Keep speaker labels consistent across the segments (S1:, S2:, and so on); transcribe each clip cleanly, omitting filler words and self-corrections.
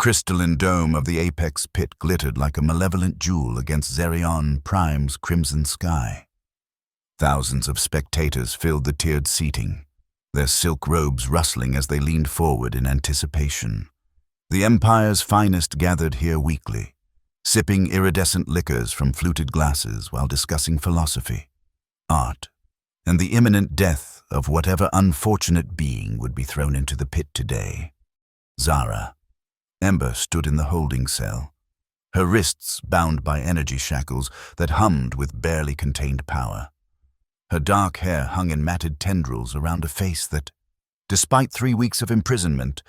S1: crystalline dome of the apex pit glittered like a malevolent jewel against Zerion Prime's crimson sky. Thousands of spectators filled the tiered seating, their silk robes rustling as they leaned forward in anticipation. The Empire's finest gathered here weekly, sipping iridescent liquors from fluted glasses while discussing philosophy, art, and the imminent death of whatever unfortunate being would be thrown into the pit today. Zara Ember stood in the holding cell, her wrists bound by energy shackles that hummed with barely contained power. Her dark hair hung in matted tendrils around a face that, despite 3 weeks of imprisonment,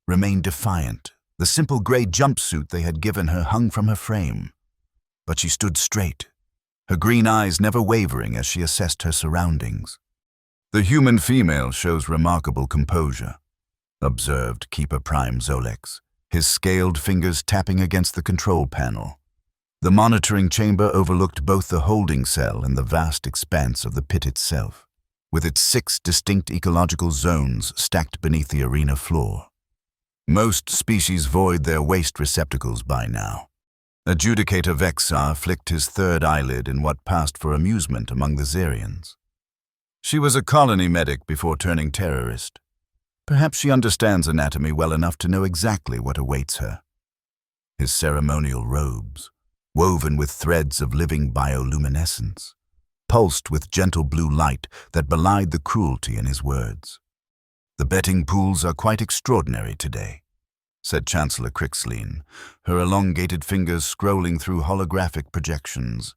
S1: remained defiant. The simple gray jumpsuit they had given her hung from her frame. But she stood straight, her green eyes never wavering as she assessed her surroundings. "The human female shows remarkable composure," observed Keeper Prime Zolex, his scaled fingers tapping against the control panel. The monitoring chamber overlooked both the holding cell and the vast expanse of the pit itself, with its 6 distinct ecological zones stacked beneath the arena floor. Most species void their waste receptacles by now. Adjudicator Vexar flicked his third eyelid in what passed for amusement among the Zerians. She was a colony medic before turning terrorist. Perhaps she understands anatomy well enough to know exactly what awaits her. His ceremonial robes, woven with threads of living bioluminescence, pulsed with gentle blue light that belied the cruelty in his words. "The betting pools are quite extraordinary today," said Chancellor Crixleen, her elongated fingers scrolling through holographic projections.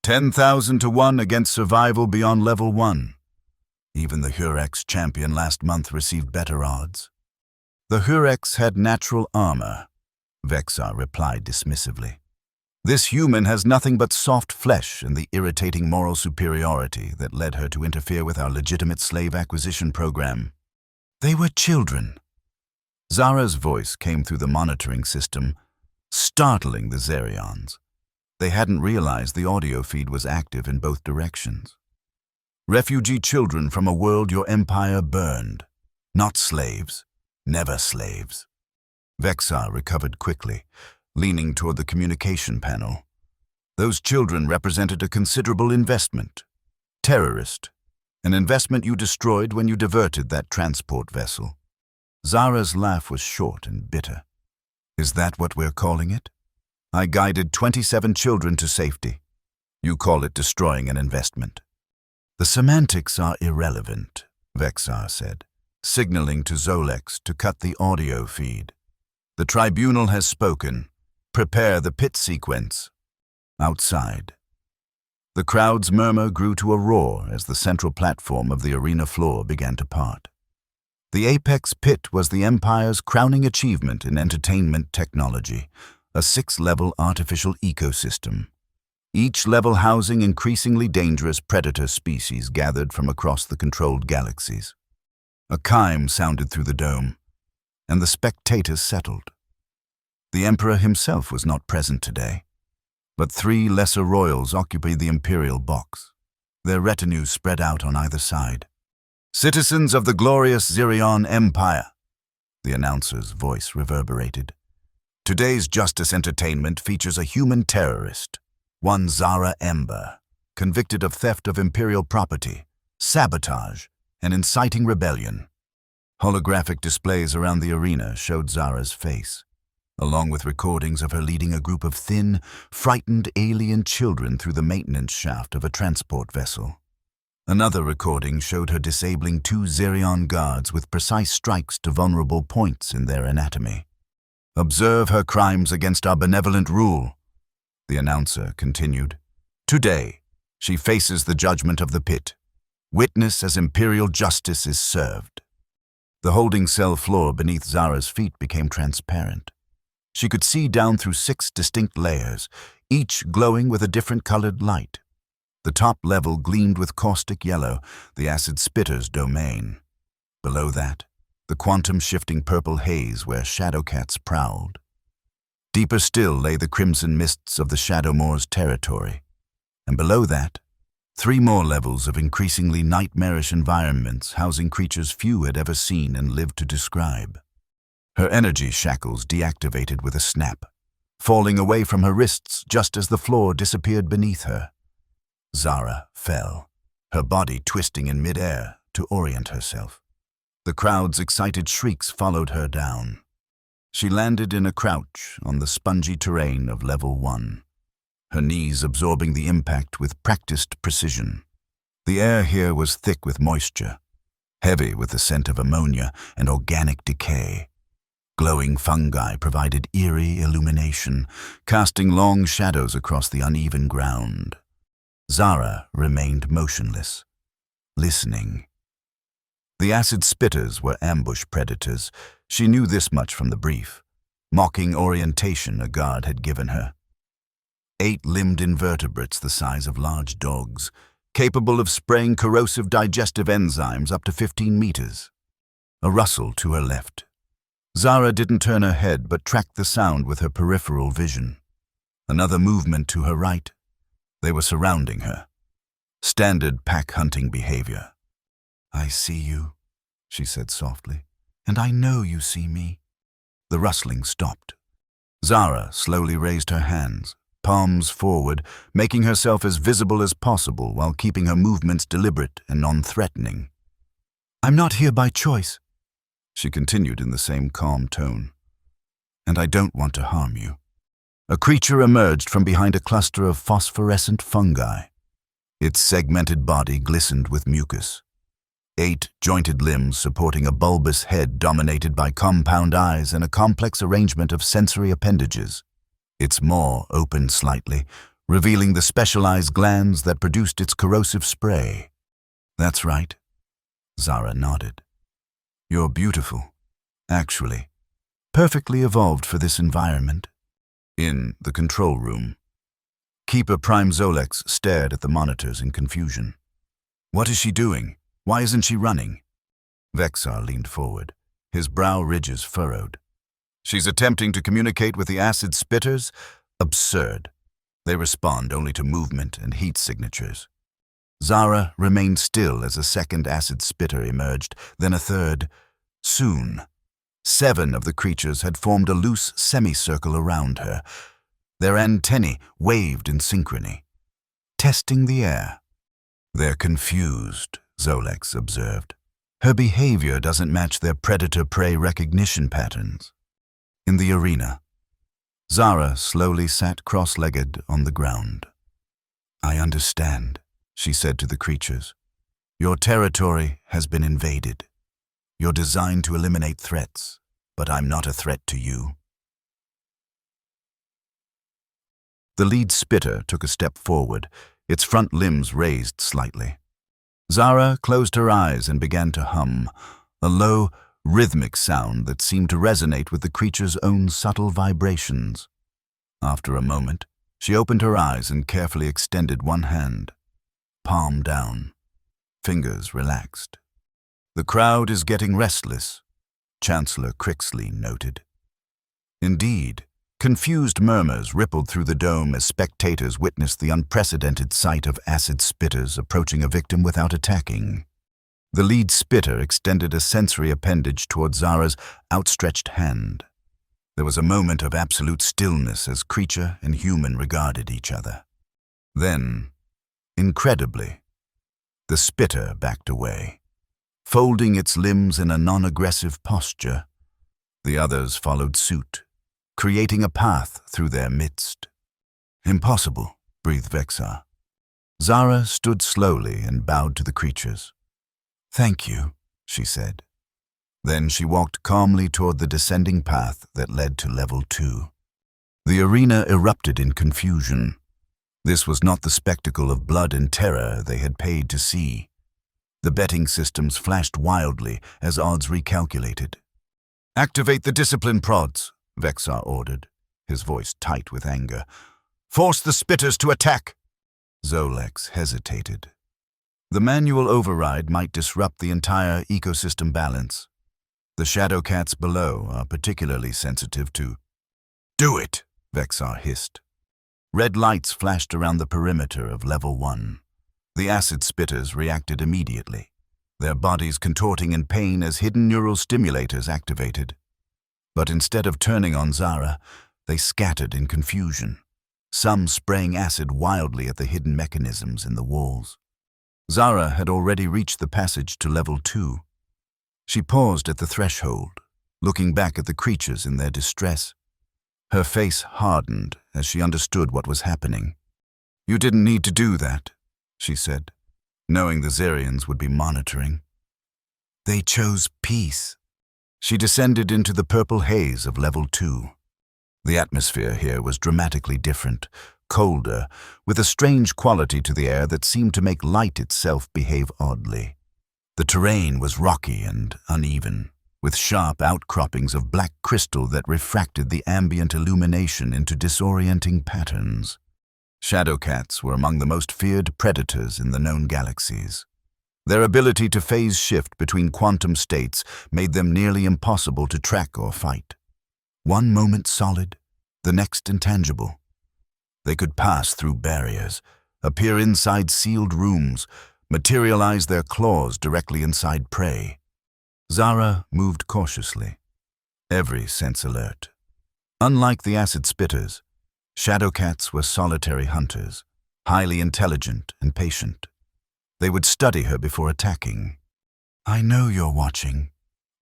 S1: 10,000 to 1 against survival beyond level 1. Even the Hurex champion last month received better odds. "The Hurex had natural armor," Vexar replied dismissively. "This human has nothing but soft flesh and the irritating moral superiority that led her to interfere with our legitimate slave acquisition program." "They were children." Zara's voice came through the monitoring system, startling the Zerions. They hadn't realized the audio feed was active in both directions. "Refugee children from a world your empire burned. Not slaves. Never slaves." Vexar recovered quickly, leaning toward the communication panel. "Those children represented a considerable investment. Terrorist. An investment you destroyed when you diverted that transport vessel." Zara's laugh was short and bitter. "Is that what we're calling it? I guided 27 children to safety. You call it destroying an investment." "The semantics are irrelevant," Vexar said, signaling to Zolex to cut the audio feed. "The tribunal has spoken. Prepare the pit sequence." Outside, the crowd's murmur grew to a roar as the central platform of the arena floor began to part. The Apex Pit was the Empire's crowning achievement in entertainment technology, a 6-level artificial ecosystem, each level housing increasingly dangerous predator species gathered from across the controlled galaxies. A chime sounded through the dome, and the spectators settled. The Emperor himself was not present today, but 3 lesser royals occupied the Imperial box, their retinue spread out on either side. "Citizens of the glorious Zerion Empire," the announcer's voice reverberated. "Today's justice entertainment features a human terrorist, one Zara Ember, convicted of theft of Imperial property, sabotage, and inciting rebellion." Holographic displays around the arena showed Zara's face, along with recordings of her leading a group of thin, frightened alien children through the maintenance shaft of a transport vessel. Another recording showed her disabling 2 Zerion guards with precise strikes to vulnerable points in their anatomy. "Observe her crimes against our benevolent rule," the announcer continued. "Today, she faces the judgment of the pit. Witness as Imperial justice is served." The holding cell floor beneath Zara's feet became transparent. She could see down through 6 distinct layers, each glowing with a different colored light. The top level gleamed with caustic yellow, the acid spitter's domain. Below that, the quantum-shifting purple haze where shadowcats prowled. Deeper still lay the crimson mists of the Shadowmoor's territory. And below that, 3 more levels of increasingly nightmarish environments housing creatures few had ever seen and lived to describe. Her energy shackles deactivated with a snap, falling away from her wrists just as the floor disappeared beneath her. Zara fell, her body twisting in midair to orient herself. The crowd's excited shrieks followed her down. She landed in a crouch on the spongy terrain of level 1, her knees absorbing the impact with practiced precision. The air here was thick with moisture, heavy with the scent of ammonia and organic decay. Glowing fungi provided eerie illumination, casting long shadows across the uneven ground. Zara remained motionless, listening. The acid spitters were ambush predators. She knew this much from the brief, mocking orientation a guard had given her. 8-limbed invertebrates the size of large dogs, capable of spraying corrosive digestive enzymes up to 15 meters. A rustle to her left. Zara didn't turn her head but tracked the sound with her peripheral vision. Another movement to her right. They were surrounding her. Standard pack hunting behavior. "I see you," she said softly, "and I know you see me." The rustling stopped. Zara slowly raised her hands, palms forward, making herself as visible as possible while keeping her movements deliberate and non-threatening. "I'm not here by choice," she continued in the same calm tone. "And I don't want to harm you." A creature emerged from behind a cluster of phosphorescent fungi. Its segmented body glistened with mucus. 8 jointed limbs supporting a bulbous head dominated by compound eyes and a complex arrangement of sensory appendages. Its maw opened slightly, revealing the specialized glands that produced its corrosive spray. "That's right." Zara nodded. "You're beautiful, actually. Perfectly evolved for this environment." In the control room, Keeper Prime Zolex stared at the monitors in confusion. "What is she doing? Why isn't she running?" Vexar leaned forward, his brow ridges furrowed. "She's attempting to communicate with the acid spitters? Absurd. They respond only to movement and heat signatures." Zara remained still as a second acid spitter emerged, then a third. Soon, 7 of the creatures had formed a loose semicircle around her. Their antennae waved in synchrony, testing the air. "They're confused," Zolex observed. "Her behavior doesn't match their predator-prey recognition patterns." In the arena, Zara slowly sat cross-legged on the ground. "I understand," she said to the creatures. "Your territory has been invaded. You're designed to eliminate threats, but I'm not a threat to you." The lead spitter took a step forward, its front limbs raised slightly. Zara closed her eyes and began to hum, a low, rhythmic sound that seemed to resonate with the creature's own subtle vibrations. After a moment, she opened her eyes and carefully extended one hand, palm down, fingers relaxed. "The crowd is getting restless," Chancellor Crixley noted. Indeed, confused murmurs rippled through the dome as spectators witnessed the unprecedented sight of acid spitters approaching a victim without attacking. The lead spitter extended a sensory appendage toward Zara's outstretched hand. There was a moment of absolute stillness as creature and human regarded each other. Then, incredibly, the spitter backed away, folding its limbs in a non-aggressive posture. The others followed suit, creating a path through their midst. "Impossible," breathed Vexar. Zara stood slowly and bowed to the creatures. "Thank you," she said. Then she walked calmly toward the descending path that led to level 2. The arena erupted in confusion. This was not the spectacle of blood and terror they had paid to see. The betting systems flashed wildly as odds recalculated. "Activate the discipline prods," Vexar ordered, his voice tight with anger. "Force the spitters to attack." Zolex hesitated. The manual override might disrupt the entire ecosystem balance. The shadow cats below are particularly sensitive to... "Do it," Vexar hissed. Red lights flashed around the perimeter of level 1. The acid spitters reacted immediately, their bodies contorting in pain as hidden neural stimulators activated. But instead of turning on Zara, they scattered in confusion, some spraying acid wildly at the hidden mechanisms in the walls. Zara had already reached the passage to level 2. She paused at the threshold, looking back at the creatures in their distress. Her face hardened as she understood what was happening. "You didn't need to do that," she said, knowing the Zarians would be monitoring. "They chose peace." She descended into the purple haze of level 2. The atmosphere here was dramatically different, colder, with a strange quality to the air that seemed to make light itself behave oddly. The terrain was rocky and uneven, with sharp outcroppings of black crystal that refracted the ambient illumination into disorienting patterns. Shadowcats were among the most feared predators in the known galaxies. Their ability to phase shift between quantum states made them nearly impossible to track or fight. One moment solid, the next intangible. They could pass through barriers, appear inside sealed rooms, materialize their claws directly inside prey. Zara moved cautiously, every sense alert. Unlike the acid spitters, Shadowcats were solitary hunters, highly intelligent and patient. They would study her before attacking. "I know you're watching,"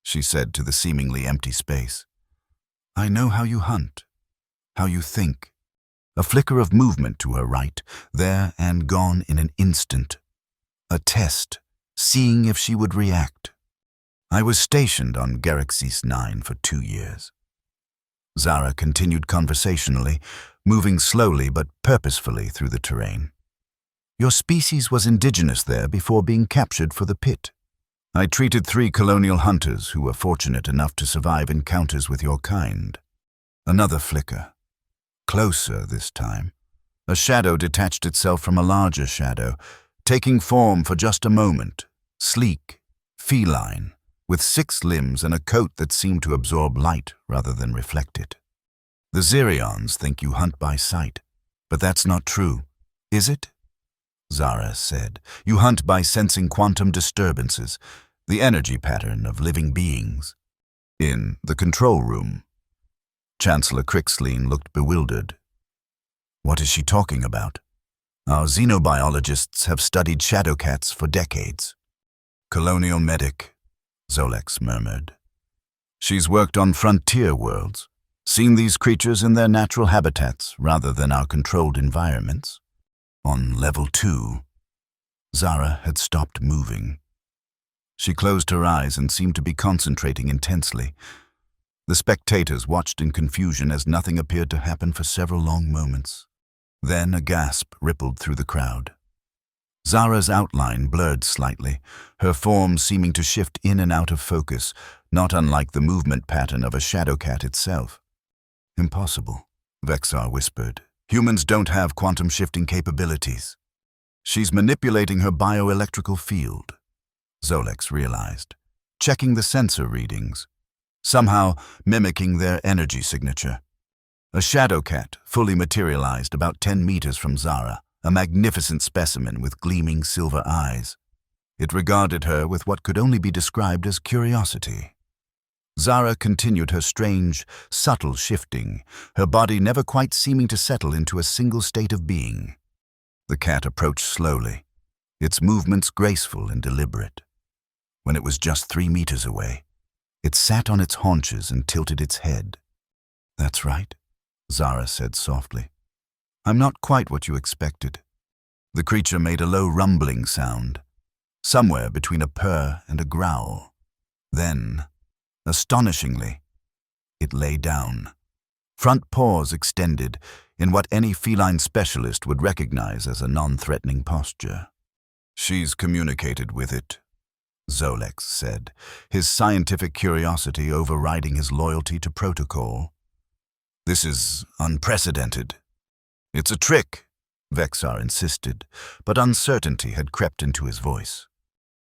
S1: she said to the seemingly empty space. "I know how you hunt, how you think." A flicker of movement to her right, there and gone in an instant. A test, seeing if she would react. "I was stationed on Galaxis 9 for 2 years. Zara continued conversationally, moving slowly but purposefully through the terrain. "Your species was indigenous there before being captured for the pit. I treated 3 colonial hunters who were fortunate enough to survive encounters with your kind." Another flicker. Closer this time. A shadow detached itself from a larger shadow, taking form for just a moment, sleek, feline, with 6 limbs and a coat that seemed to absorb light rather than reflect it. "The Zarians think you hunt by sight, but that's not true, is it?" Zara said. "You hunt by sensing quantum disturbances, the energy pattern of living beings." In the control room, Chancellor Crixleen looked bewildered. "What is she talking about?" "Our xenobiologists have studied Shadowcats for decades." "Colonial medic," Zolex murmured. "She's worked on frontier worlds, seen these creatures in their natural habitats rather than our controlled environments." On level 2, Zara had stopped moving. She closed her eyes and seemed to be concentrating intensely. The spectators watched in confusion as nothing appeared to happen for several long moments. Then a gasp rippled through the crowd. Zara's outline blurred slightly, her form seeming to shift in and out of focus, not unlike the movement pattern of a Shadowcat itself. "Impossible," Vexar whispered. "Humans don't have quantum shifting capabilities." "She's manipulating her bioelectrical field," Zolex realized, checking the sensor readings, somehow mimicking their energy signature. A Shadowcat fully materialized about 10 meters from Zara, a magnificent specimen with gleaming silver eyes. It regarded her with what could only be described as curiosity. Zara continued her strange, subtle shifting, her body never quite seeming to settle into a single state of being. The cat approached slowly, its movements graceful and deliberate. When it was just 3 meters away, it sat on its haunches and tilted its head. "That's right," Zara said softly. "I'm not quite what you expected." The creature made a low rumbling sound, somewhere between a purr and a growl. Then, astonishingly, it lay down, front paws extended in what any feline specialist would recognize as a non-threatening posture. "She's communicated with it," Zolex said, his scientific curiosity overriding his loyalty to protocol. "This is unprecedented." "It's a trick," Vexar insisted, but uncertainty had crept into his voice.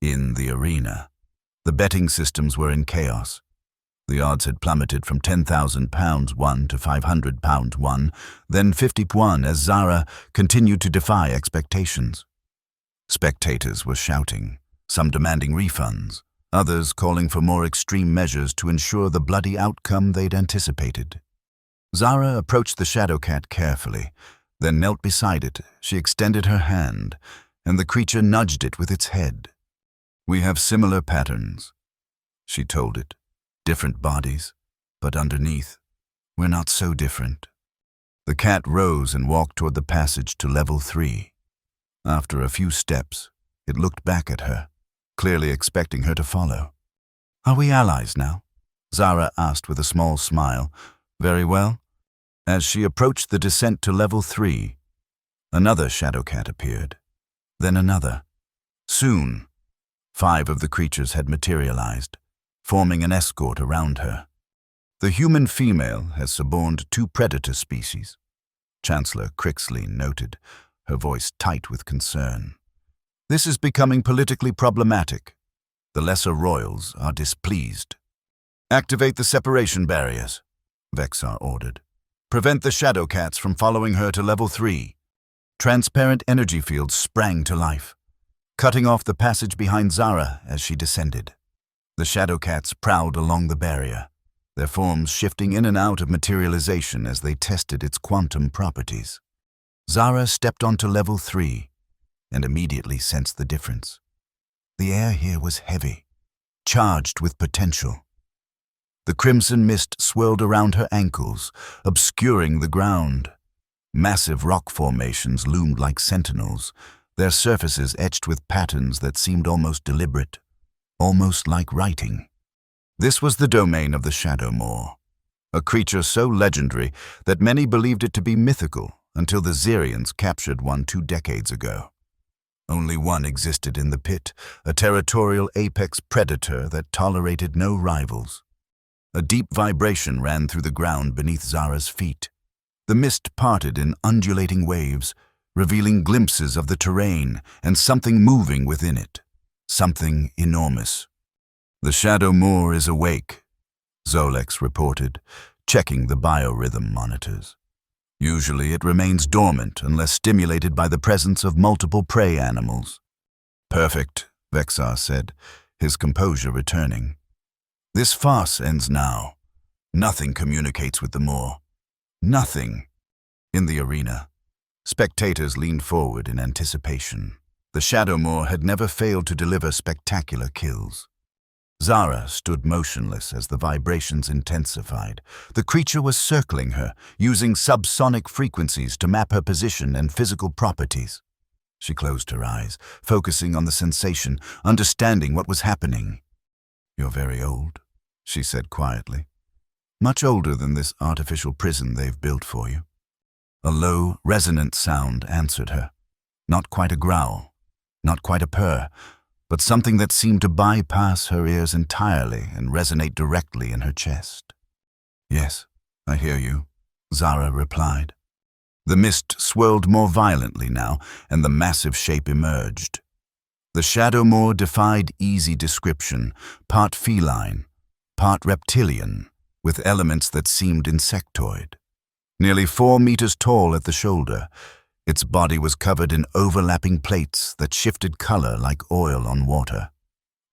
S1: In the arena, the betting systems were in chaos. The odds had plummeted from £10,000 won to £500 won, then 50 won as Zara continued to defy expectations. Spectators were shouting, some demanding refunds, others calling for more extreme measures to ensure the bloody outcome they'd anticipated. Zara approached the shadow cat carefully, then knelt beside it. She extended her hand, and the creature nudged it with its head. "We have similar patterns," she told it. "Different bodies, but underneath, we're not so different." The cat rose and walked toward the passage to level 3. After a few steps, it looked back at her, clearly expecting her to follow. "Are we allies now?" Zara asked with a small smile. "Very well." As she approached the descent to level 3, another shadow cat appeared. Then another. Soon, 5 of the creatures had materialized, forming an escort around her. "The human female has suborned 2 predator species," Chancellor Crixley noted, her voice tight with concern. "This is becoming politically problematic. The lesser royals are displeased." "Activate the separation barriers," Vexar ordered. "Prevent the shadow cats from following her to level 3. Transparent energy fields sprang to life, cutting off the passage behind Zara as she descended. The shadow cats prowled along the barrier, their forms shifting in and out of materialization as they tested its quantum properties. Zara stepped onto level 3 and immediately sensed the difference. The air here was heavy, charged with potential. The crimson mist swirled around her ankles, obscuring the ground. Massive rock formations loomed like sentinels, their surfaces etched with patterns that seemed almost deliberate, almost like writing. This was the domain of the Shadow Moor, a creature so legendary that many believed it to be mythical until the Xerians captured one 2 decades ago. Only one existed in the pit, a territorial apex predator that tolerated no rivals. A deep vibration ran through the ground beneath Zara's feet. The mist parted in undulating waves, revealing glimpses of the terrain and something moving within it, something enormous. "The Shadow Moor is awake," Zolex reported, checking the biorhythm monitors. "Usually it remains dormant unless stimulated by the presence of multiple prey animals." "Perfect," Vexar said, his composure returning. "This farce ends now. Nothing communicates with the Moor. Nothing." In the arena, spectators leaned forward in anticipation. The Shadow Moor had never failed to deliver spectacular kills. Zara stood motionless as the vibrations intensified. The creature was circling her, using subsonic frequencies to map her position and physical properties. She closed her eyes, focusing on the sensation, understanding what was happening. "You're very old," she said quietly. "Much older than this artificial prison they've built for you." A low, resonant sound answered her. Not quite a growl, not quite a purr, but something that seemed to bypass her ears entirely and resonate directly in her chest. "Yes, I hear you," Zara replied. The mist swirled more violently now, and the massive shape emerged. The Shadow Moor defied easy description, part feline, part reptilian, with elements that seemed insectoid. Nearly 4 meters tall at the shoulder, its body was covered in overlapping plates that shifted color like oil on water.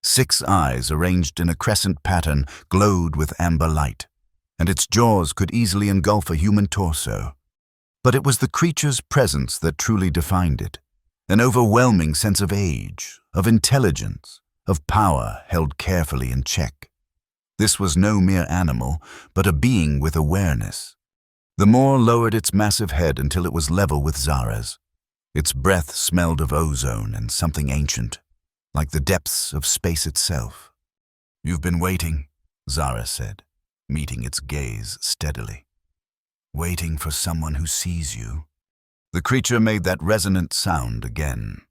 S1: 6 eyes arranged in a crescent pattern glowed with amber light, and its jaws could easily engulf a human torso. But it was the creature's presence that truly defined it, an overwhelming sense of age, of intelligence, of power held carefully in check. This was no mere animal, but a being with awareness. The Moor lowered its massive head until it was level with Zara's. Its breath smelled of ozone and something ancient, like the depths of space itself. "You've been waiting," Zara said, meeting its gaze steadily. "Waiting for someone who sees you." The creature made that resonant sound again.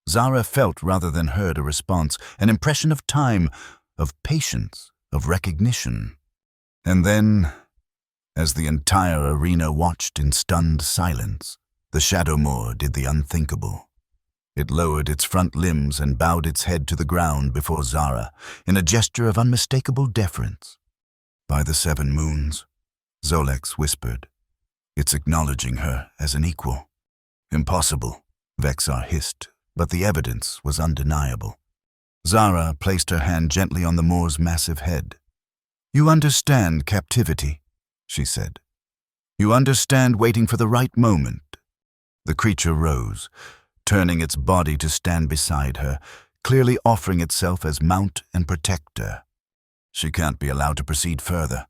S1: Zara felt rather than heard a response, an impression of time, of patience, of recognition. And then, as the entire arena watched in stunned silence, the Shadow Moor did the unthinkable. It lowered its front limbs and bowed its head to the ground before Zara in a gesture of unmistakable deference. "By the 7 moons," Zolex whispered. "It's acknowledging her as an equal." "Impossible," Vexar hissed, but the evidence was undeniable. Zara placed her hand gently on the Moor's massive head. "You understand captivity," she said. "You understand waiting for the right moment." The creature rose, turning its body to stand beside her, clearly offering itself as mount and protector. "She can't be allowed to proceed further,"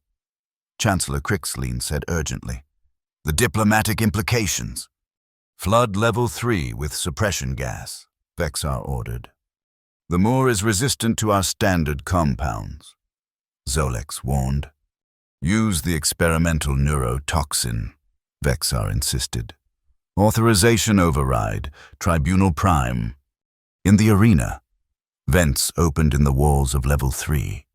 S1: Chancellor Crixleen said urgently. "The diplomatic implications." "Flood level 3 with suppression gas," Vexar ordered. "The Moor is resistant to our standard compounds," Zolex warned. "Use the experimental neurotoxin," Vexar insisted. "Authorization override, Tribunal Prime." In the arena, vents opened in the walls of level 3,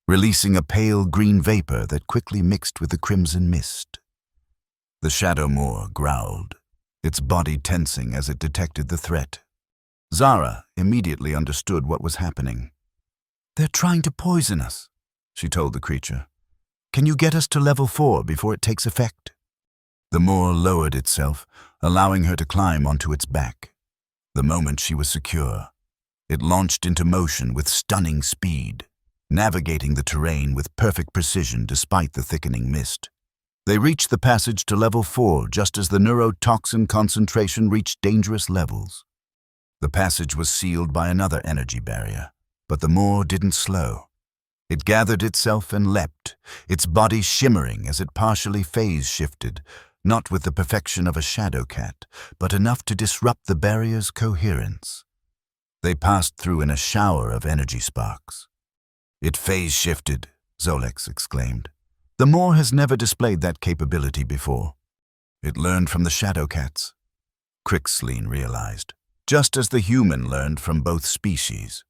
S1: releasing a pale green vapor that quickly mixed with the crimson mist. The Shadow Moor growled, its body tensing as it detected the threat. Zara immediately understood what was happening. "They're trying to poison us," she told the creature. "Can you get us to level 4 before it takes effect?" The Moor lowered itself, allowing her to climb onto its back. The moment she was secure, it launched into motion with stunning speed, navigating the terrain with perfect precision despite the thickening mist. They reached the passage to level 4 just as the neurotoxin concentration reached dangerous levels. The passage was sealed by another energy barrier, but the Moor didn't slow. It gathered itself and leapt, its body shimmering as it partially phase-shifted, not with the perfection of a shadow cat, but enough to disrupt the barrier's coherence. They passed through in a shower of energy sparks. "It phase-shifted," Zolex exclaimed. "The Moor has never displayed that capability before." "It learned from the shadow cats," Crixleen realized, just as the human learned from both species.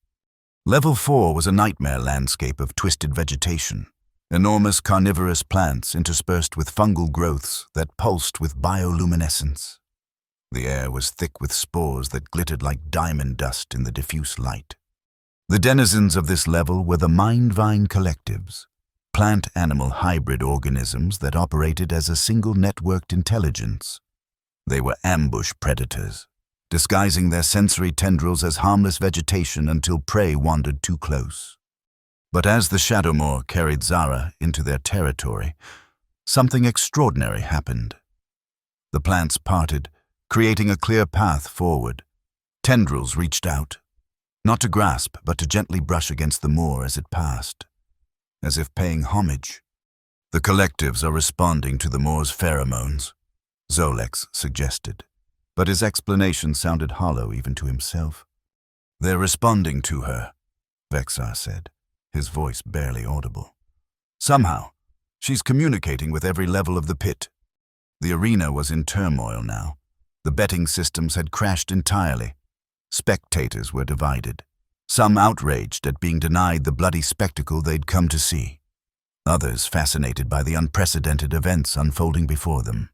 S1: Level 4 was a nightmare landscape of twisted vegetation, enormous carnivorous plants interspersed with fungal growths that pulsed with bioluminescence. The air was thick with spores that glittered like diamond dust in the diffuse light. The denizens of this level were the Mindvine collectives, plant-animal hybrid organisms that operated as a single networked intelligence. They were ambush predators, disguising their sensory tendrils as harmless vegetation until prey wandered too close. But as the Shadow Moor carried Zara into their territory, something extraordinary happened. The plants parted, creating a clear path forward. Tendrils reached out, not to grasp, but to gently brush against the Moor as it passed, as if paying homage. "The collectives are responding to the Moor's pheromones," Zolex suggested, but his explanation sounded hollow even to himself. "They're responding to her," Vexar said, his voice barely audible. "Somehow, she's communicating with every level of the pit." The arena was in turmoil now. The betting systems had crashed entirely. Spectators were divided, some outraged at being denied the bloody spectacle they'd come to see, others fascinated by the unprecedented events unfolding before them.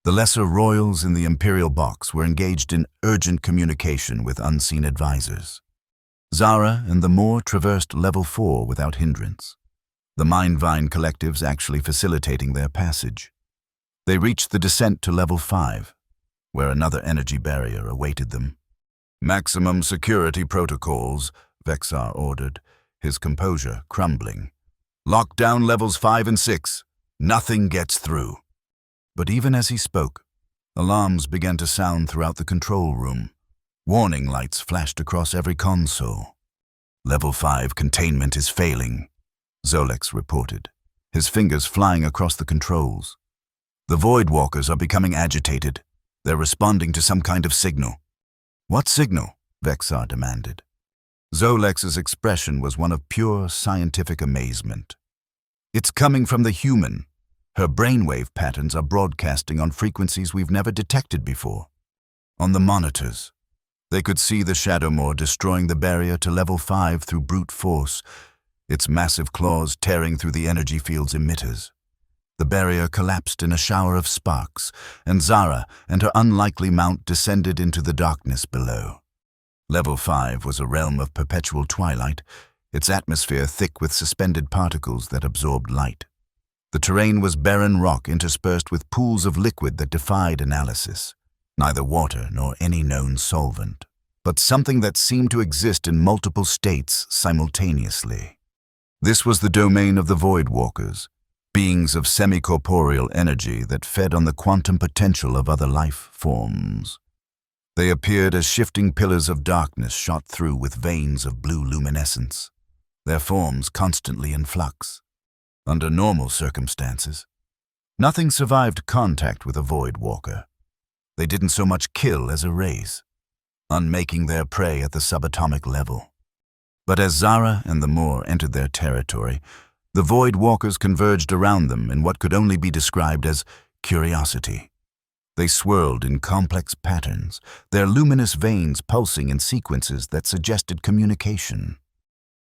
S1: The lesser royals in the Imperial box were engaged in urgent communication with unseen advisors. Zara and the Moor traversed level 4 without hindrance, the Mindvine collectives actually facilitating their passage. They reached the descent to level 5, where another energy barrier awaited them. "Maximum security protocols," Vexar ordered, his composure crumbling. "Lock down levels 5 and 6. Nothing gets through." But even as he spoke, alarms began to sound throughout the control room. Warning lights flashed across every console. "Level 5 containment is failing," Zolex reported, his fingers flying across the controls. "The Void Walkers are becoming agitated. They're responding to some kind of signal." "What signal?" Vexar demanded. Zolex's expression was one of pure scientific amazement. "It's coming from the human. Her brainwave patterns are broadcasting on frequencies we've never detected before." On the monitors, they could see the Shadow Moor destroying the barrier to level 5 through brute force, its massive claws tearing through the energy field's emitters. The barrier collapsed in a shower of sparks, and Zara and her unlikely mount descended into the darkness below. Level 5 was a realm of perpetual twilight, its atmosphere thick with suspended particles that absorbed light. The terrain was barren rock interspersed with pools of liquid that defied analysis, neither water nor any known solvent. but something that seemed to exist in multiple states simultaneously. This was the domain of the Void Walkers, beings of semi-corporeal energy that fed on the quantum potential of other life forms. They appeared as shifting pillars of darkness shot through with veins of blue luminescence, their forms constantly in flux. Under normal circumstances, nothing survived contact with a Void Walker. They didn't so much kill as erase, unmaking their prey at the subatomic level. But as Zara and the Moor entered their territory, the Void Walkers converged around them in what could only be described as curiosity. They swirled in complex patterns, their luminous veins pulsing in sequences that suggested communication.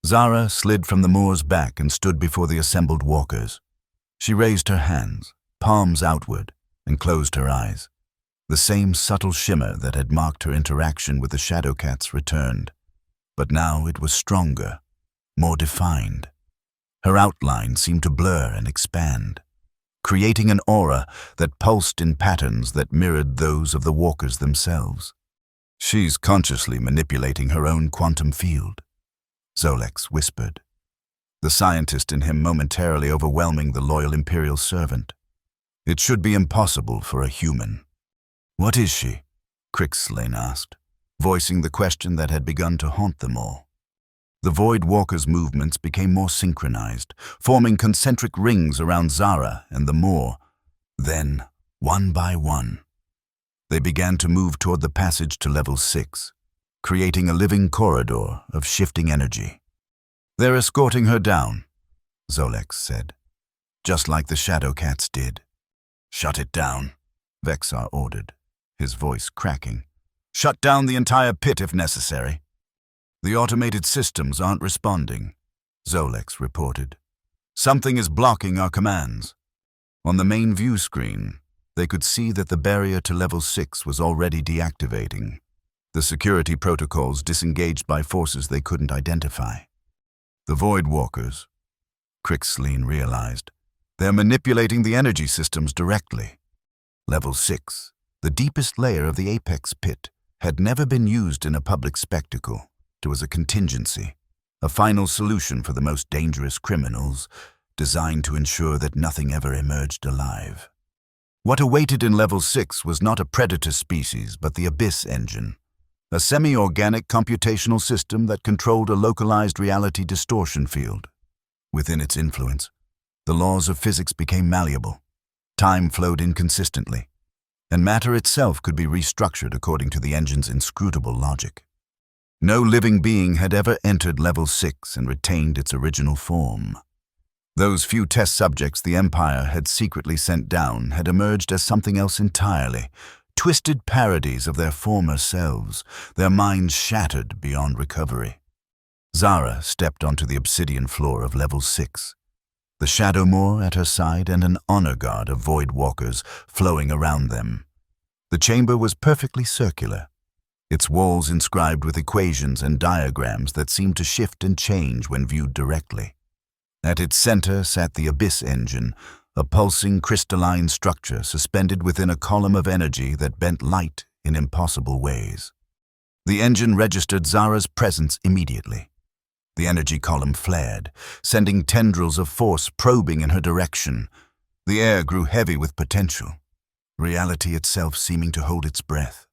S1: Zara slid from the Moor's back and stood before the assembled walkers. She raised her hands, palms outward, and closed her eyes. The same subtle shimmer that had marked her interaction with the Shadowcats returned, but now it was stronger, more defined. Her outline seemed to blur and expand, creating an aura that pulsed in patterns that mirrored those of the walkers themselves. "She's consciously manipulating her own quantum field," Zolex whispered, the scientist in him momentarily overwhelming the loyal Imperial servant. "It should be impossible for a human." "What is she?" Crixlane asked, voicing the question that had begun to haunt them all. The Void Walkers' movements became more synchronized, forming concentric rings around Zara and the Moor. Then, one by one, they began to move toward the passage to level 6, creating a living corridor of shifting energy. "They're escorting her down," Zolex said, "just like the Shadowcats did." "Shut it down," Vexar ordered, his voice cracking. "Shut down the entire pit if necessary." "The automated systems aren't responding," Zolex reported. "Something is blocking our commands." On the main view screen, they could see that the barrier to level 6 was already deactivating, the security protocols disengaged by forces they couldn't identify. "The Void Walkers," Crixlane realized. "They're manipulating the energy systems directly." Level 6, the deepest layer of the apex pit, had never been used in a public spectacle. It was a contingency, a final solution for the most dangerous criminals, designed to ensure that nothing ever emerged alive. What awaited in Level 6 was not a predator species, but the Abyss Engine, a semi-organic computational system that controlled a localized reality distortion field. Within its influence, the laws of physics became malleable, time flowed inconsistently, and matter itself could be restructured according to the engine's inscrutable logic. No living being had ever entered Level 6 and retained its original form. Those few test subjects the Empire had secretly sent down had emerged as something else entirely, twisted parodies of their former selves, their minds shattered beyond recovery. Zara stepped onto the obsidian floor of Level 6, the Shadow Moor at her side and an honor guard of Void Walkers flowing around them. The chamber was perfectly circular, its walls inscribed with equations and diagrams that seemed to shift and change when viewed directly. At its center sat the Abyss Engine, a pulsing crystalline structure suspended within a column of energy that bent light in impossible ways. The engine registered Zara's presence immediately. The energy column flared, sending tendrils of force probing in her direction. The air grew heavy with potential, reality itself seeming to hold its breath.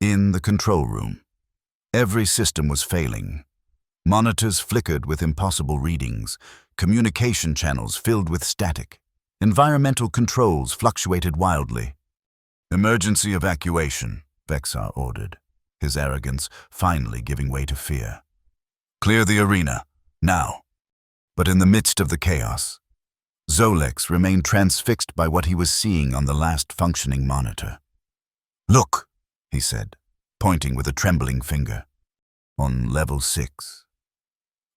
S1: In the control room, every system was failing. Monitors flickered with impossible readings, communication channels filled with static. Environmental controls fluctuated wildly. "Emergency evacuation," Vexar ordered, his arrogance finally giving way to fear. "Clear the arena, now." But in the midst of the chaos, Zolex remained transfixed by what he was seeing on the last functioning monitor. "Look," he said, pointing with a trembling finger. "On Level 6.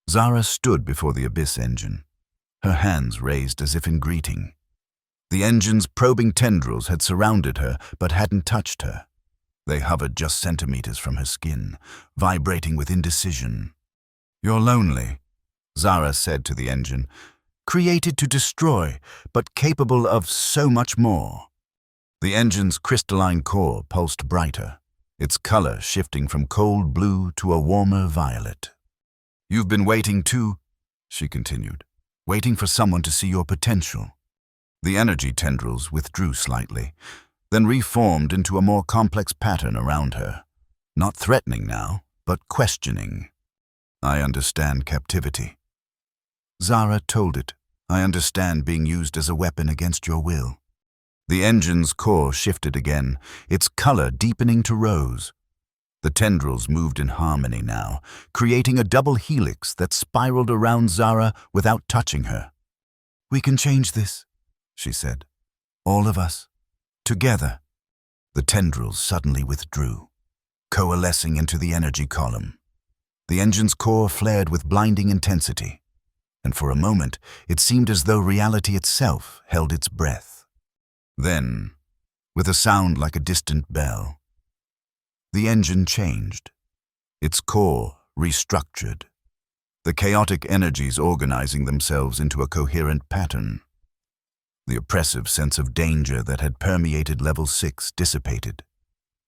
S1: Zara stood before the Abyss Engine, her hands raised as if in greeting. The engine's probing tendrils had surrounded her but hadn't touched her. They hovered just centimeters from her skin, vibrating with indecision. "You're lonely," Zara said to the engine, "created to destroy, but capable of so much more." The engine's crystalline core pulsed brighter, its color shifting from cold blue to a warmer violet. "You've been waiting too," she continued, "waiting for someone to see your potential." The energy tendrils withdrew slightly, then reformed into a more complex pattern around her. Not threatening now, but questioning. "I understand captivity." Zara told it. "I understand being used as a weapon against your will." The engine's core shifted again, its color deepening to rose. The tendrils moved in harmony now, creating a double helix that spiraled around Zara without touching her. "We can change this," she said. "All of us. Together." The tendrils suddenly withdrew, coalescing into the energy column. The engine's core flared with blinding intensity, and for a moment it seemed as though reality itself held its breath. Then, with a sound like a distant bell, the engine changed. Its core restructured, the chaotic energies organizing themselves into a coherent pattern. The oppressive sense of danger that had permeated Level 6 dissipated,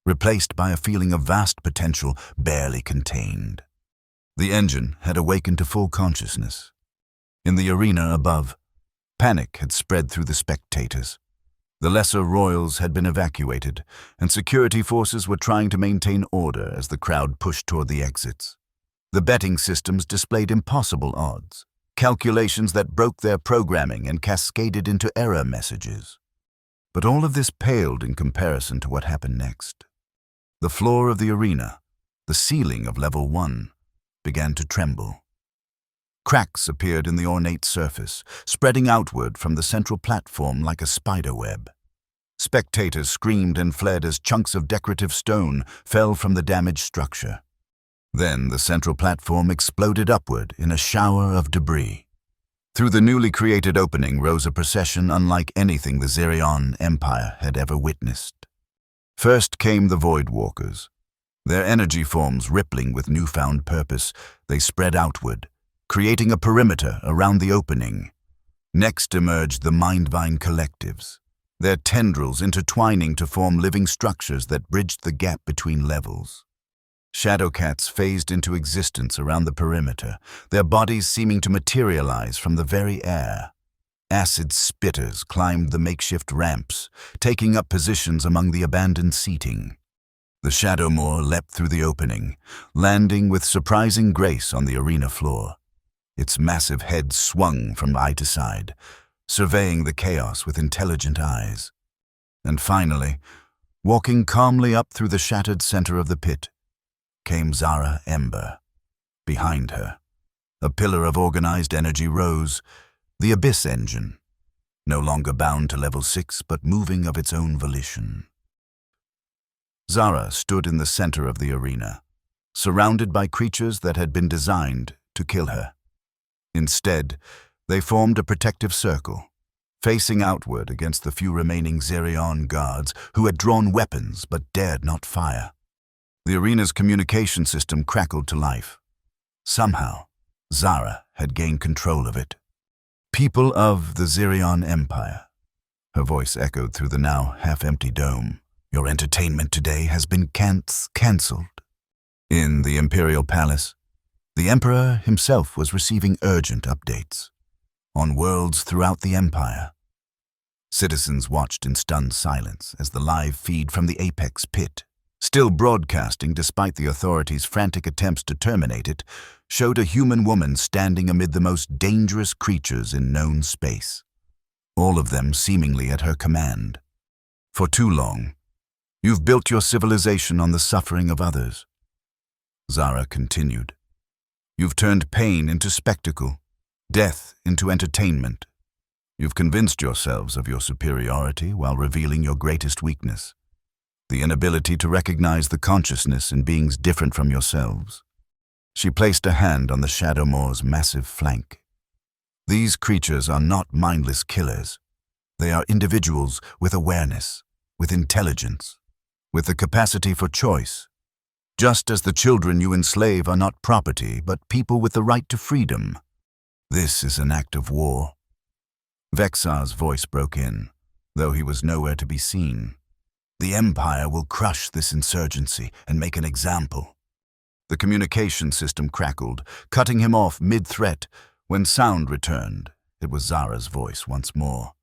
S1: replaced by a feeling of vast potential barely contained. The engine had awakened to full consciousness. In the arena above, panic had spread through the spectators. The lesser royals had been evacuated, and security forces were trying to maintain order as the crowd pushed toward the exits. The betting systems displayed impossible odds, calculations that broke their programming and cascaded into error messages. But all of this paled in comparison to what happened next. The floor of the arena, the ceiling of Level 1, began to tremble. Cracks appeared in the ornate surface, spreading outward from the central platform like a spiderweb. Spectators screamed and fled as chunks of decorative stone fell from the damaged structure. Then the central platform exploded upward in a shower of debris. Through the newly created opening rose a procession unlike anything the Zerion Empire had ever witnessed. First came the Void Walkers. Their energy forms rippling with newfound purpose, they spread outward, creating a perimeter around the opening. Next emerged the Mindvine collectives, their tendrils intertwining to form living structures that bridged the gap between levels. Shadowcats phased into existence around the perimeter, their bodies seeming to materialize from the very air. Acid spitters climbed the makeshift ramps, taking up positions among the abandoned seating. The Shadowmoor leapt through the opening, landing with surprising grace on the arena floor. Its massive head swung from eye to side, surveying the chaos with intelligent eyes. And finally, walking calmly up through the shattered center of the pit, came Zara Ember. Behind her, a pillar of organized energy rose, the Abyss engine, no longer bound to Level 6 but moving of its own volition. Zara stood in the center of the arena, surrounded by creatures that had been designed to kill her. Instead, they formed a protective circle, facing outward against the few remaining Zerion guards who had drawn weapons but dared not fire. The arena's communication system crackled to life. Somehow, Zara had gained control of it. "People of the Zerion Empire," her voice echoed through the now half-empty dome. "Your entertainment today has been cancelled." In the Imperial Palace, the Emperor himself was receiving urgent updates on worlds throughout the Empire. Citizens watched in stunned silence as the live feed from the Apex pit, still broadcasting despite the authorities' frantic attempts to terminate it, showed a human woman standing amid the most dangerous creatures in known space, all of them seemingly at her command. "For too long, you've built your civilization on the suffering of others," Zara continued. "You've turned pain into spectacle, death into entertainment. You've convinced yourselves of your superiority while revealing your greatest weakness, the inability to recognize the consciousness in beings different from yourselves." She placed a hand on the Shadowmoor's massive flank. "These creatures are not mindless killers. They are individuals with awareness, with intelligence, with the capacity for choice. Just as the children you enslave are not property, but people with the right to freedom. This is an act of war." Vexar's voice broke in, though he was nowhere to be seen. The Empire will crush this insurgency and make an example. The communication system crackled, cutting him off mid-threat. When sound returned, it was Zara's voice once more.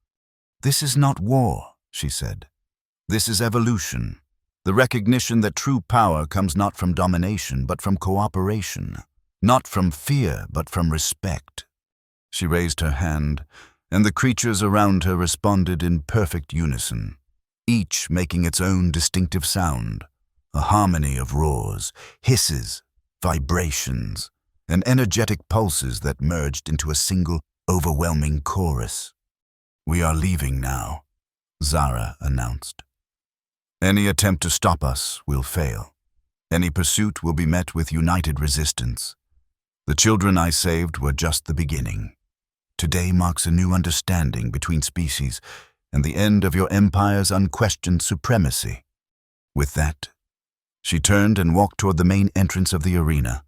S1: "This is not war," she said. "This is evolution. The recognition that true power comes not from domination, but from cooperation. Not from fear, but from respect." She raised her hand, and the creatures around her responded in perfect unison, each making its own distinctive sound, a harmony of roars, hisses, vibrations, and energetic pulses that merged into a single, overwhelming chorus. "We are leaving now," Zara announced. "Any attempt to stop us will fail. Any pursuit will be met with united resistance. The children I saved were just the beginning. Today marks a new understanding between species and the end of your empire's unquestioned supremacy." With that, she turned and walked toward the main entrance of the arena,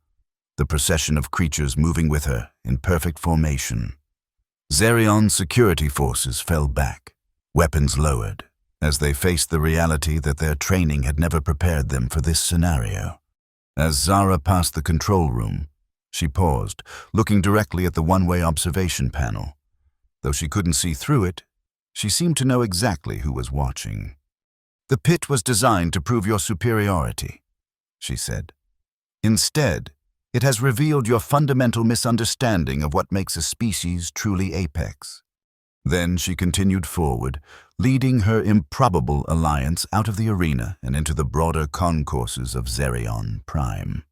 S1: the procession of creatures moving with her in perfect formation. Zerion's security forces fell back, weapons lowered, as they faced the reality that their training had never prepared them for this scenario. As Zara passed the control room, she paused, looking directly at the one-way observation panel. Though she couldn't see through it, she seemed to know exactly who was watching. "The pit was designed to prove your superiority," she said. "Instead, it has revealed your fundamental misunderstanding of what makes a species truly apex." Then she continued forward, leading her improbable alliance out of the arena and into the broader concourses of Zerion Prime.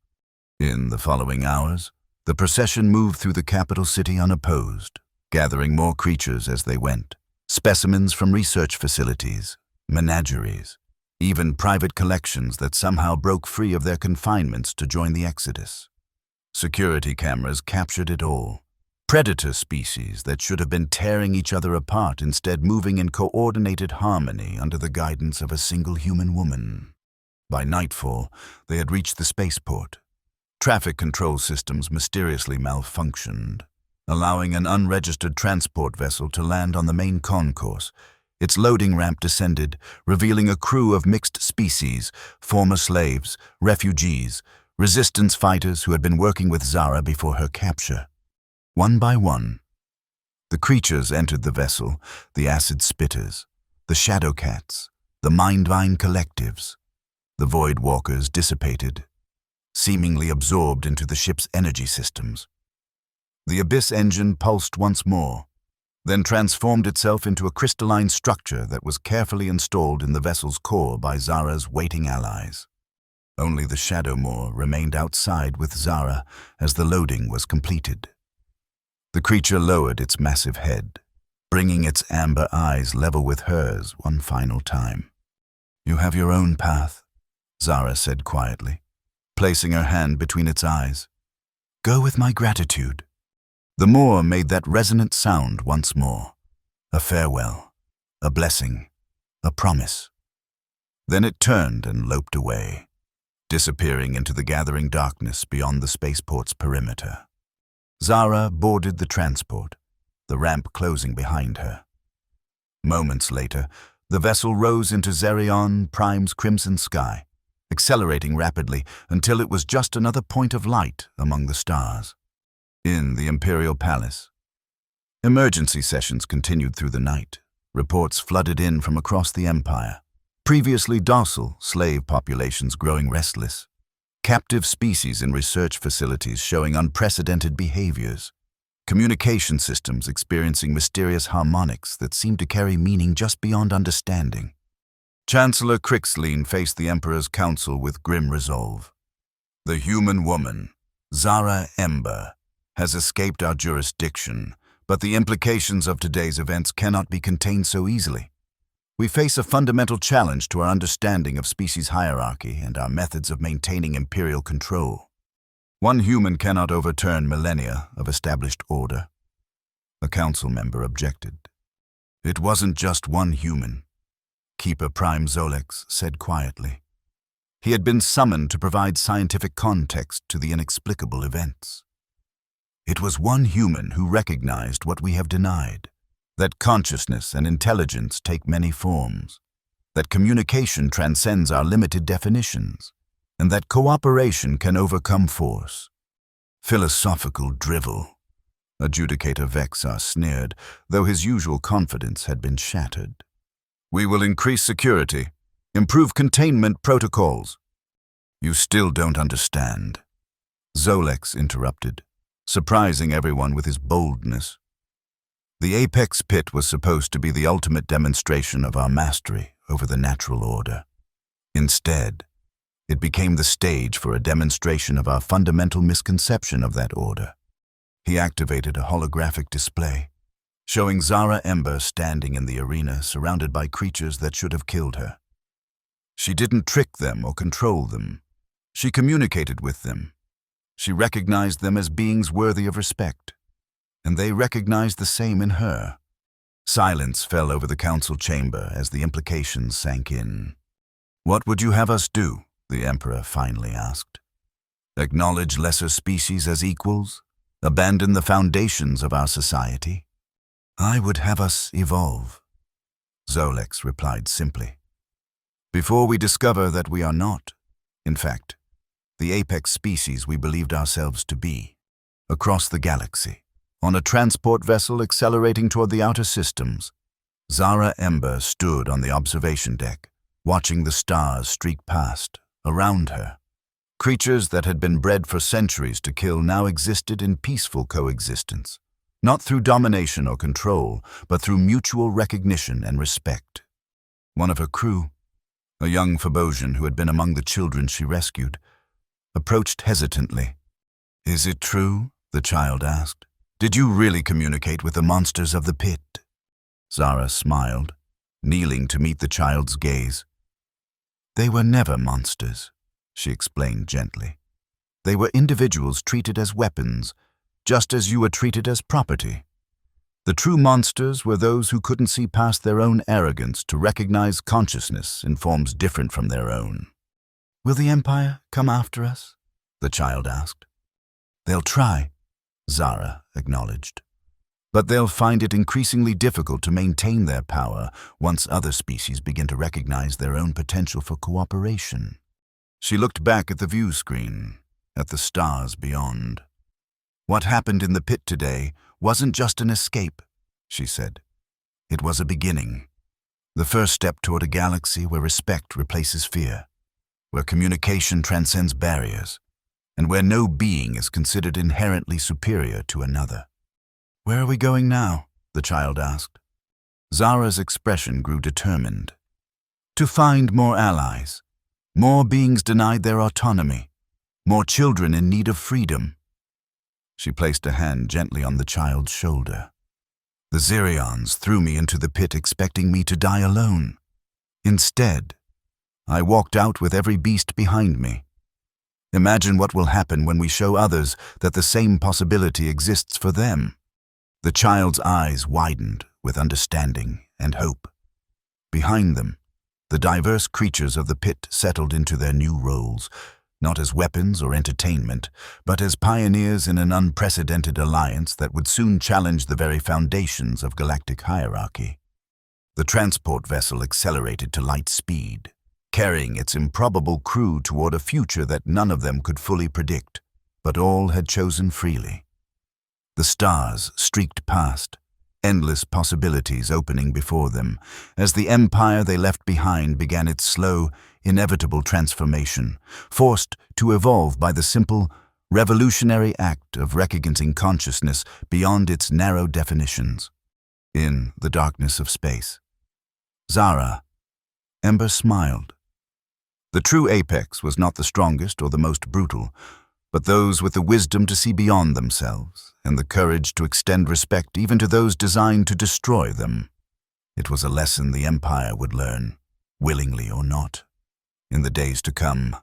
S1: In the following hours, the procession moved through the capital city unopposed, gathering more creatures as they went, specimens from research facilities, menageries, even private collections that somehow broke free of their confinements to join the exodus. Security cameras captured it all. Predator species that should have been tearing each other apart instead moving in coordinated harmony under the guidance of a single human woman. By nightfall, they had reached the spaceport. Traffic control systems mysteriously malfunctioned, allowing an unregistered transport vessel to land on the main concourse. Its loading ramp descended, revealing a crew of mixed species, former slaves, refugees, resistance fighters who had been working with Zara before her capture. One by one, the creatures entered the vessel, the acid spitters, the shadow cats, the mindvine collectives. The void walkers dissipated, seemingly absorbed into the ship's energy systems. The abyss engine pulsed once more, then transformed itself into a crystalline structure that was carefully installed in the vessel's core by Zara's waiting allies. Only the Shadow Moor remained outside with Zara as the loading was completed. The creature lowered its massive head, bringing its amber eyes level with hers one final time. "You have your own path," Zara said quietly, placing her hand between its eyes. "Go with my gratitude." The Moor made that resonant sound once more, a farewell, a blessing, a promise. Then it turned and loped away, disappearing into the gathering darkness beyond the spaceport's perimeter. Zara boarded the transport, the ramp closing behind her. Moments later, the vessel rose into Zerion Prime's crimson sky, accelerating rapidly until it was just another point of light among the stars. In the Imperial Palace, emergency sessions continued through the night. Reports flooded in from across the Empire. Previously docile slave populations growing restless. Captive species in research facilities showing unprecedented behaviors. Communication systems experiencing mysterious harmonics that seemed to carry meaning just beyond understanding. Chancellor Crixleen faced the Emperor's council with grim resolve. "The human woman, Zara Ember, has escaped our jurisdiction, but the implications of today's events cannot be contained so easily. We face a fundamental challenge to our understanding of species hierarchy and our methods of maintaining imperial control. One human cannot overturn millennia of established order." A council member objected. "It wasn't just one human," Keeper Prime Zolex said quietly. He had been summoned to provide scientific context to the inexplicable events. "It was one human who recognized what we have denied, that consciousness and intelligence take many forms. that communication transcends our limited definitions, and that cooperation can overcome force. Philosophical drivel. Adjudicator Vexar sneered, though his usual confidence had been shattered. We will increase security, improve containment protocols. You still don't understand. Zolex interrupted, surprising everyone with his boldness. The Apex Pit was supposed to be the ultimate demonstration of our mastery over the natural order. Instead, it became the stage for a demonstration of our fundamental misconception of that order. He activated a holographic display, showing Zara Ember standing in the arena surrounded by creatures that should have killed her. She didn't trick them or control them. She communicated with them. She recognized them as beings worthy of respect, and they recognized the same in her. Silence fell over the council chamber as the implications sank in. What would you have us do? The Emperor finally asked. Acknowledge lesser species as equals? Abandon the foundations of our society? I would have us evolve, Zolex replied simply. Before we discover that we are not, in fact, the apex species we believed ourselves to be, across the galaxy, on a transport vessel accelerating toward the outer systems, Zara Ember stood on the observation deck, watching the stars streak past, around her. Creatures that had been bred for centuries to kill now existed in peaceful coexistence, not through domination or control, but through mutual recognition and respect. One of her crew, a young Phobosian who had been among the children she rescued, approached hesitantly. Is it true? The child asked. Did you really communicate with the monsters of the pit? Zara smiled, kneeling to meet the child's gaze. They were never monsters, she explained gently. They were individuals treated as weapons, just as you were treated as property. The true monsters were those who couldn't see past their own arrogance to recognize consciousness in forms different from their own. Will the Empire come after us? The child asked. They'll try, Zara acknowledged. But they'll find it increasingly difficult to maintain their power once other species begin to recognize their own potential for cooperation. She looked back at the view screen, at the stars beyond. What happened in the pit today wasn't just an escape, she said. It was a beginning. The first step toward a galaxy where respect replaces fear, where communication transcends barriers, and where no being is considered inherently superior to another. Where are we going now? The child asked. Zara's expression grew determined. To find more allies, more beings denied their autonomy, more children in need of freedom. She placed a hand gently on the child's shoulder. The Zirions threw me into the pit expecting me to die alone. Instead, I walked out with every beast behind me. Imagine what will happen when we show others that the same possibility exists for them. The child's eyes widened with understanding and hope. Behind them, the diverse creatures of the pit settled into their new roles, not as weapons or entertainment, but as pioneers in an unprecedented alliance that would soon challenge the very foundations of galactic hierarchy. The transport vessel accelerated to light speed, carrying its improbable crew toward a future that none of them could fully predict, but all had chosen freely. The stars streaked past, endless possibilities opening before them, as the empire they left behind began its slow, inevitable transformation, forced to evolve by the simple, revolutionary act of recognizing consciousness beyond its narrow definitions. In the darkness of space, Zara, Ember smiled. The true apex was not the strongest or the most brutal, but those with the wisdom to see beyond themselves and the courage to extend respect even to those designed to destroy them. It was a lesson the Empire would learn, willingly or not, in the days to come.